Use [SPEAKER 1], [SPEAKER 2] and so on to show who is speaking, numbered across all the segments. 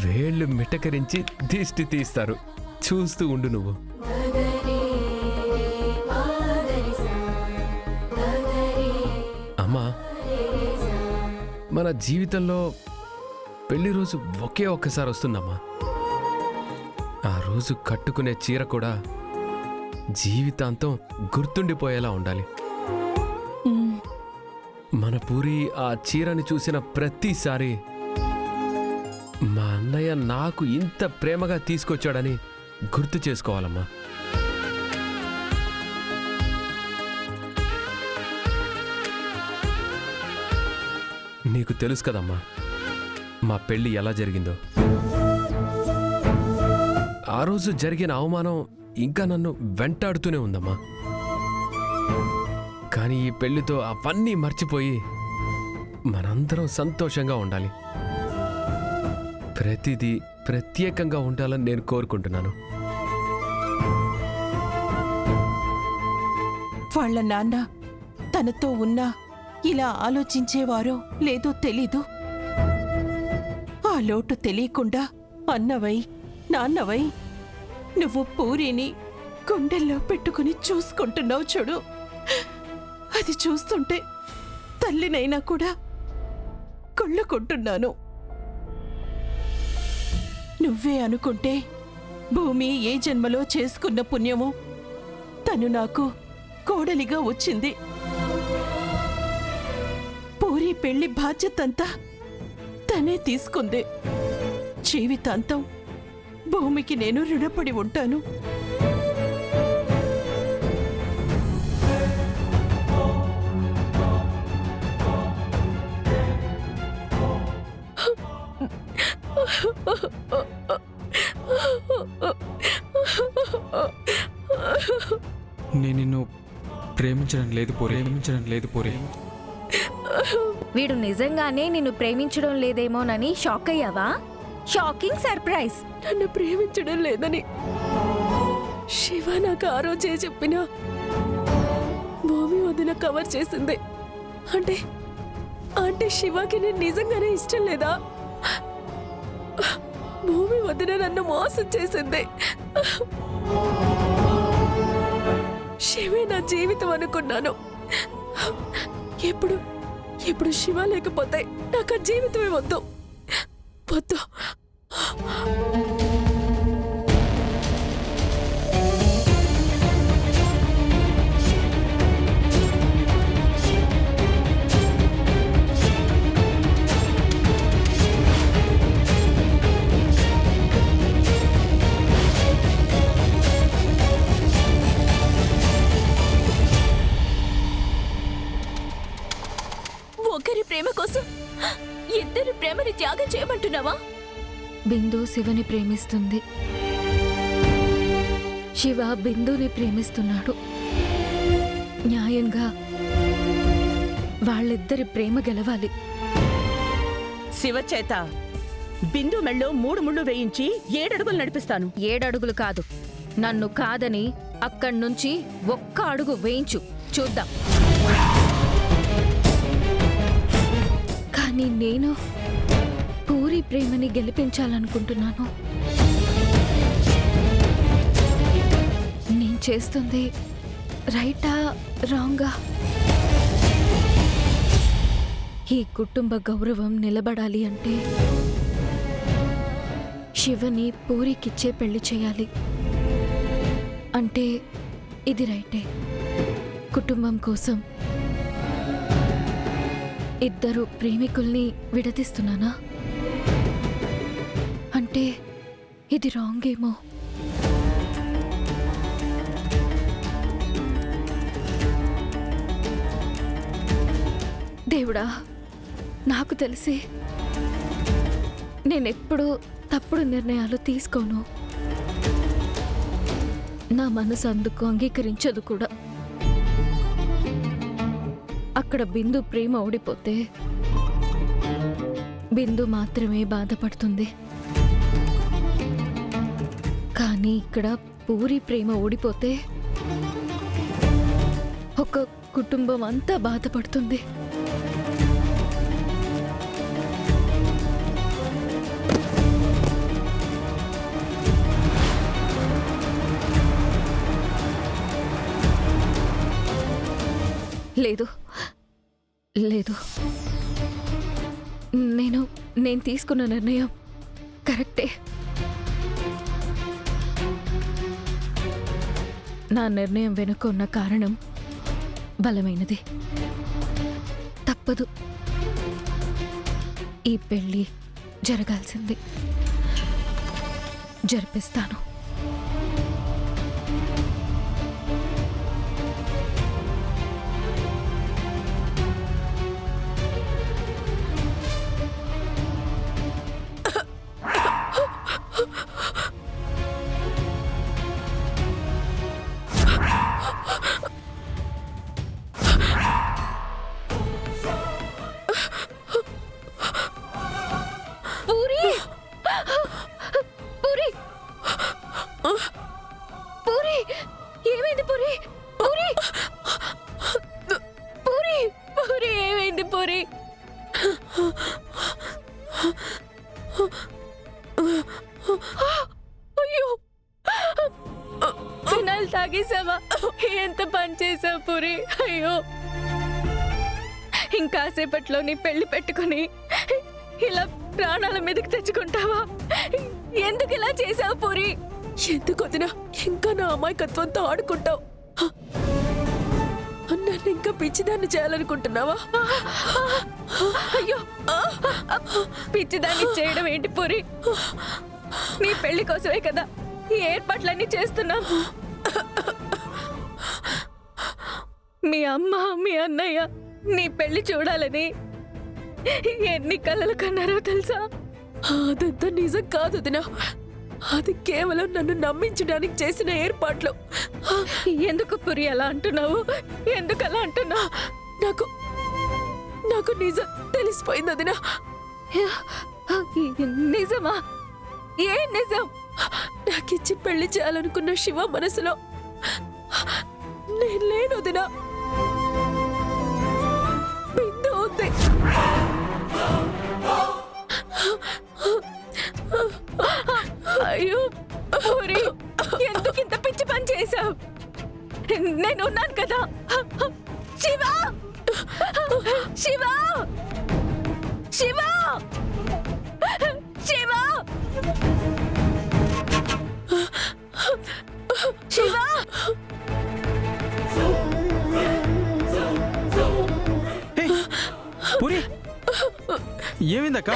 [SPEAKER 1] వేళ్ళు మిటకరించి దిష్టి తీస్తారు. చూస్తూ ఉండు నువ్వు. అమ్మా, మన జీవితంలో పెళ్లి రోజు ఒకే ఒక్కసారి వస్తుందమ్మా. ఆ రోజు కట్టుకునే చీర కూడా జీవితాంతం గుర్తుండిపోయేలా ఉండాలి. మన పూరి ఆ చీరని చూసిన ప్రతిసారి మా అన్నయ్య నాకు ఇంత ప్రేమగా తీసుకొచ్చాడని గుర్తు చేసుకోవాలమ్మా. నీకు తెలుసు కదమ్మా మా పెళ్ళి ఎలా జరిగిందో. ఆ రోజు జరిగిన అవమానం ఇంకా నన్ను వెంటాడుతూనే ఉందమ్మా. కానీ ఈ పెళ్లితో అవన్నీ మర్చిపోయి మనందరం సంతోషంగా ఉండాలి. ప్రతిదీ ప్రత్యేకంగా ఉండాలని నేను కోరుకుంటున్నాను.
[SPEAKER 2] వాళ్ళ నాన్న తనతో ఉన్నా ఇలా ఆలోచించేవారో లేదో తెలీదు. ఆ లోటు తెలియకుండా అన్నవై నాన్నవై నువ్వు పూరిని గుండెల్లో పెట్టుకుని చూసుకుంటున్నావు చూడు. అది చూస్తుంటే తల్లినైనా కూడా కొళ్ళుకుంటున్నాను. నువ్వే అనుకుంటే భూమి ఏ జన్మలో చేసుకున్న పుణ్యమో తను నాకు కోడలిగా వచ్చింది. పూరి పెళ్లి బాధ్యతంతా తనే తీసుకుంది. జీవితాంతం భూమికి నేను రుణపడి ఉంటాను.
[SPEAKER 3] నేను నిన్ను ప్రేమించడం లేదు పూరి.
[SPEAKER 4] వీడు నిజంగానే నిన్ను ప్రేమించడం లేదేమోనని షాక్ అయ్యావా? Shocking surprise.
[SPEAKER 2] నన్ను ప్రేమించడం లేదని శివ నాకు ఆ రోజే చెప్పినా భూమి వదిన కవర్ చేసింది. అంటే శివకి నేను నిజంగానే ఇష్టం లేదా? భూమి వదిన నన్ను మోసం చేసింది. శివే నా జీవితం అనుకున్నాను. ఇప్పుడు శివ లేకపోతే నాకు ఆ జీవితమే వద్దు. ఒకరి ప్రేమ కోసం ఇద్దరు ప్రేమని త్యాగం చేయమంటున్నావా?
[SPEAKER 4] బిందు శివని ప్రేమిస్తుంది. శివ బిందుని ప్రేమిస్తున్నాడు. న్యాయంగా వాళ్ళిద్దరి ప్రేమ గెలవాలి.
[SPEAKER 5] శివ చేత బిందు మెళ్ళో 3 ముళ్ళు వేయించి 7 అడుగులు నడిపిస్తాను.
[SPEAKER 4] 7 అడుగులు కాదు, నన్ను కాదని అక్కడ్నుంచి 1 అడుగు వేయించు, చూద్దాం. కానీ నేను పూరి ప్రేమని గెలిపించాలనుకుంటున్నాను. నేను చేస్తుంది రైటా రాంగా? ఈ కుటుంబ గౌరవం నిలబడాలి అంటే శివని పూరికిచ్చే పెళ్లి చేయాలి. అంటే ఇది రైటే. కుటుంబం కోసం ఇద్దరు ప్రేమికుల్ని విడదీస్తున్నానా? అంటే ఇది రాంగ్ ఏమో. దేవుడా, నాకు తెలిసి నేనెప్పుడూ తప్పుడు నిర్ణయాలు తీసుకోను. నా మనసు అందుకు అంగీకరించదు కూడా. అక్కడ బిందు ప్రేమ ఓడిపోతే బిందు మాత్రమే బాధపడుతుంది. కానీ ఇక్కడ పూరి ప్రేమ ఓడిపోతే ఒక కుటుంబం అంతా బాధపడుతుంది. లేదు లేదు, నేను తీసుకున్న నిర్ణయం కరెక్టే. నా నిర్ణయం వెనుక ఉన్న కారణం బలమైనది. తప్పదు, ఈ పెళ్లి జరగాల్సింది. జరిపిస్తాను. పూరి పూరి పూరి, ఏమైంది పూరి? పూరి పూరి పూరి, ఏమైంది పూరి? అయ్యో, ఫినాయిల్ తాగేసావా? ఎంత పని చేసావు పూరి? అయ్యో, ఇంకాసేపట్లో నీ పెళ్లి పెట్టుకుని ఇలా ప్రాణాల మీదకి తెచ్చుకుంటావా? ఎందుకు ఇలా చేసావు పూరి?
[SPEAKER 2] ఎందుకు వదినా ఇంకా నా అమాయకత్వంతో ఆడుకుంటావు? నన్ను ఇంకా పిచ్చిదాన్ని చేయాలనుకుంటున్నావా?
[SPEAKER 4] అయ్యో, పిచ్చిదాన్ని చేయడం ఏంటి పూరి? నీ పెళ్లి కోసమే కదా ఈ ఏర్పాట్లన్నీ చేస్తున్నాం. మీ అమ్మ, మీ అన్నయ్య నీ పెళ్లి చూడాలని ఎన్ని కలలు కన్నారో తెలుసా?
[SPEAKER 2] అదంతా నిజం కాదు వదినా. అది కేవలం నన్ను నమ్మించడానికి చేసిన ఏర్పాట్లు.
[SPEAKER 4] ఎందుకు పురి అలా అంటున్నావు? ఎందుకు అలా అంటున్నావు?
[SPEAKER 2] నాకు నాకు నిజం తెలిసిపోయింది వదినా.
[SPEAKER 4] నిజమా? ఏ నిజం?
[SPEAKER 2] నాకిచ్చి పెళ్లి చేయాలనుకున్న శివ మనసులో నేను లేను వదినా. బిందు ఉంది.
[SPEAKER 4] అయ్యో పూరి, ఎందుకు ఇంత పిచ్చి పని చేశావు? నేను ఉన్నాను కదా. శివ శివ శివ శివ శివ,
[SPEAKER 3] పూరి, ఏమైందక్క?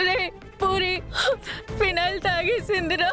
[SPEAKER 4] రే పూరి, ఫినాయిల్ తాగేసిందిరా.